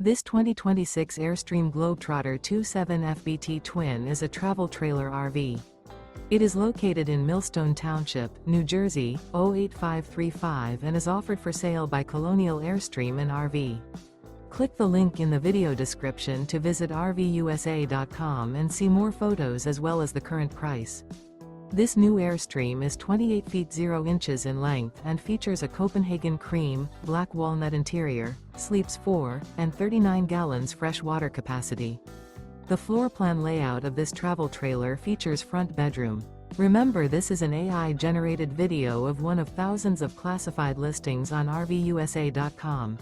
This 2026 Airstream Globetrotter 27 FBT Twin is a travel trailer RV. It is located in Millstone Township, New Jersey, 08535 and is offered for sale by Colonial Airstream RV. Click the link in the video description to visit RVUSA.com and see more photos as well as the current price. This new Airstream is 28 feet 0 inches in length and features a Copenhagen Cream, black walnut interior, sleeps 4, and 39 gallons fresh water capacity. The floor plan layout of this travel trailer features front bedroom. Remember, this is an AI-generated video of one of thousands of classified listings on RVUSA.com.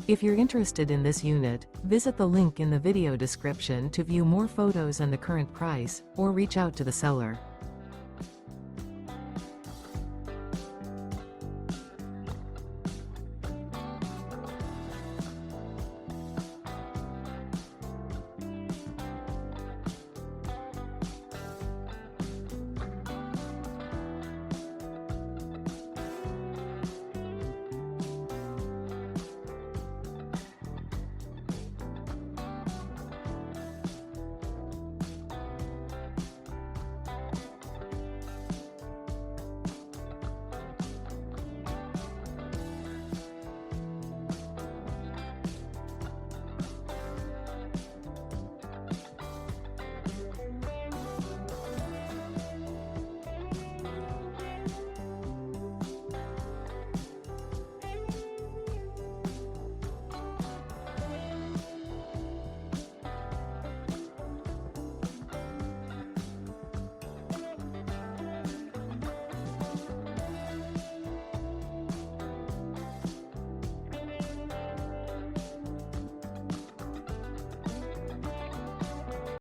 If you're interested in this unit, visit the link in the video description to view more photos and the current price, or reach out to the seller.